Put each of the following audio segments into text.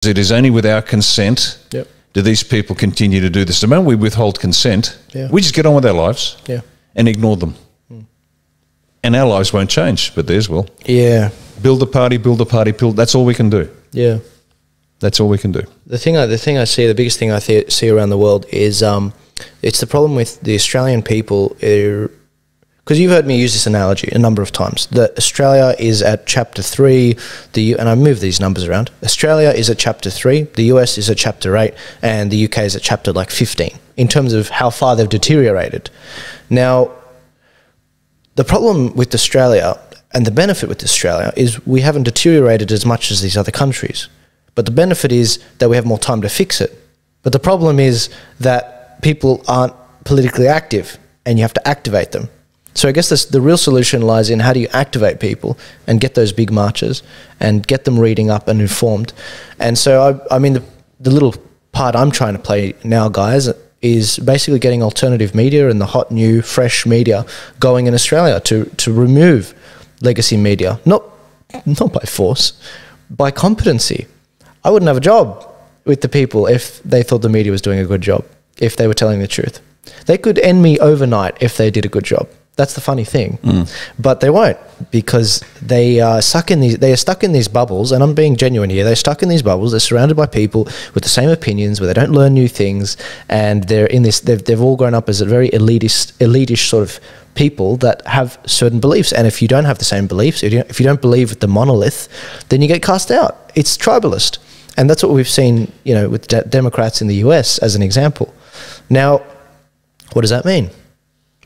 It is only with our consent do these people continue to do this. The moment we withhold consent, we just get on with our lives and ignore them. And our lives won't change, but theirs will. Yeah. Build a party, build. That's all we can do. Yeah. That's all we can do. The thing I see, the biggest thing I see around the world is it's the problem with the Australian people. Because you've heard me use this analogy a number of times. That Australia is at chapter 3, and I move these numbers around. Australia is at chapter 3, the US is at chapter 8, and the UK is at chapter like 15 in terms of how far they've deteriorated. Now, the problem with Australia and the benefit with Australia is we haven't deteriorated as much as these other countries. But the benefit is that we have more time to fix it. But the problem is that people aren't politically active and you have to activate them. So I guess the real solution lies in how do you activate people and get those big marches and get them reading up and informed. And so, I mean, the little part I'm trying to play now, guys, is basically getting alternative media and the hot, new, fresh media going in Australia to remove legacy media. Not by force, by competency. I wouldn't have a job with the people if they thought the media was doing a good job, if they were telling the truth. They could end me overnight if they did a good job. That's the funny thing. But they won't, because they are stuck in these bubbles, and I'm being genuine here. They're stuck in these bubbles. They're surrounded by people with the same opinions, where they don't learn new things, and they're in this. They've all grown up as a very elitist sort of people that have certain beliefs. And if you don't have the same beliefs, if you don't believe with the monolith, then you get cast out. It's tribalist, and that's what we've seen, you know, with Democrats in the US as an example. Now, what does that mean?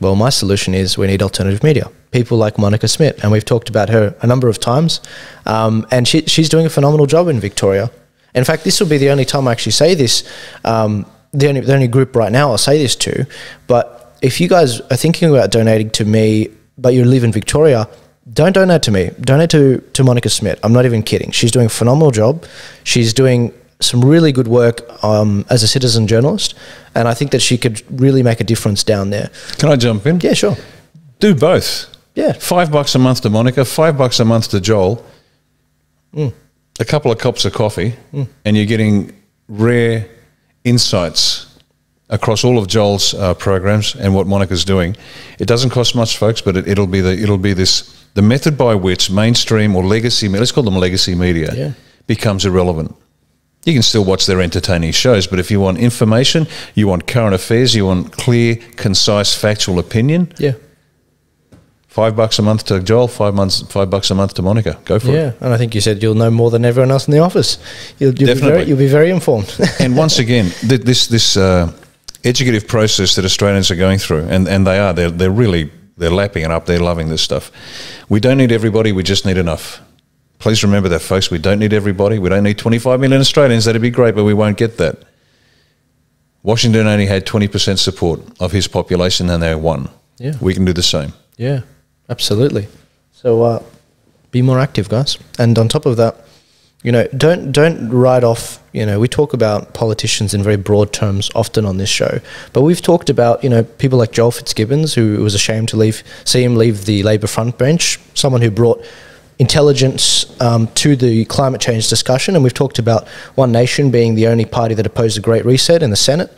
Well, my solution is we need alternative media. People like Monica Smith, and we've talked about her a number of times, and she's doing a phenomenal job in Victoria. In fact, this will be the only time I actually say this, the only group right now I'll say this to. But if you guys are thinking about donating to me, but you live in Victoria, don't donate to me. Donate to Monica Smith. I'm not even kidding. She's doing a phenomenal job. She's doing some really good work as a citizen journalist, and I think that she could really make a difference down there. Can I jump in? Yeah, sure. Do both. Yeah. $5 a month to Monica, $5 a month to Joel, a couple of cups of coffee, and you're getting rare insights across all of Joel's programs and what Monica's doing. It doesn't cost much, folks, but it'll be the method by which mainstream or legacy, let's call them legacy media, becomes irrelevant. You can still watch their entertaining shows, but if you want information, you want current affairs, you want clear, concise, factual opinion, $5 a month to Joel, $5 a month to Monica. Go for it. Yeah, and I think you said you'll know more than everyone else in the office. You'll be very informed. And once again, this educative process that Australians are going through, and they're lapping it up. They're loving this stuff. We don't need everybody. We just need enough. Please remember that, folks. We don't need everybody. We don't need 25 million Australians. That'd be great, but we won't get that. Washington only had 20% support of his population, and they won. Yeah, we can do the same. Yeah, absolutely. So be more active, guys. And on top of that, you know, don't write off. You know, we talk about politicians in very broad terms often on this show, but we've talked about, you know, people like Joel Fitzgibbons, who was ashamed to see him leave the Labor front bench, someone who brought intelligence to the climate change discussion. And we've talked about One Nation being the only party that opposed the Great Reset in the Senate.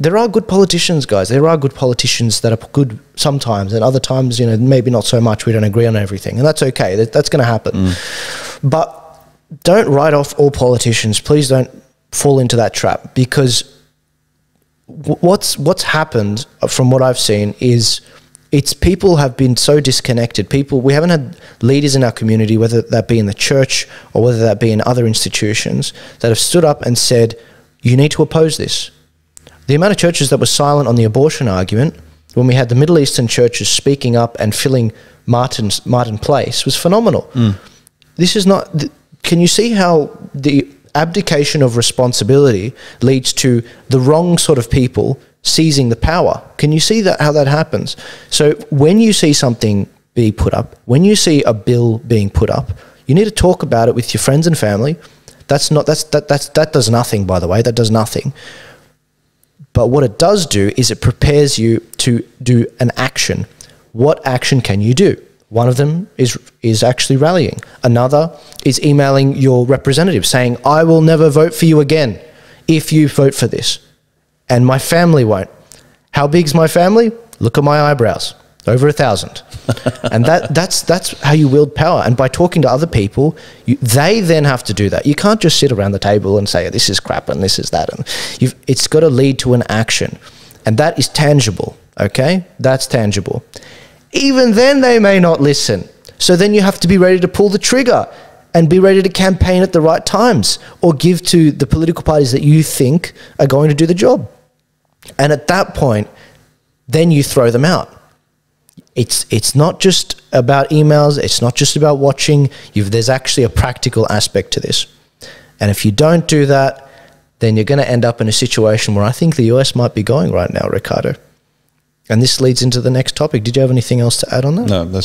There are good politicians, guys. There are good politicians that are good sometimes, and other times, you know, maybe not so much. We don't agree on everything, and that's okay. That's going to happen. But don't write off all politicians. Please don't fall into that trap, because what's happened from what I've seen is people have been so disconnected. We haven't had leaders in our community, whether that be in the church or whether that be in other institutions, that have stood up and said, you need to oppose this. The amount of churches that were silent on the abortion argument, when we had the Middle Eastern churches speaking up and filling Martin Place, was phenomenal. This is not... Can you see how the abdication of responsibility leads to the wrong sort of people seizing the power? Can you see how that happens? So when you see something be put up, when you see a bill being put up, you need to talk about it with your friends and family. That does nothing, by the way. That does nothing. But what it does do is it prepares you to do an action. What action can you do? One of them is actually rallying. Another is emailing your representative saying, I will never vote for you again if you vote for this. And my family won't. How big's my family? Look at my eyebrows. Over 1,000. And that's how you wield power. And by talking to other people, they then have to do that. You can't just sit around the table and say, this is crap and this is that. And it's got to lead to an action. And that is tangible, okay? That's tangible. Even then, they may not listen. So then you have to be ready to pull the trigger and be ready to campaign at the right times or give to the political parties that you think are going to do the job. And at that point, then you throw them out. It's not just about emails. It's not just about watching. There's actually a practical aspect to this. And if you don't do that, then you're going to end up in a situation where I think the US might be going right now, Riccardo. And this leads into the next topic. Did you have anything else to add on that? No, that's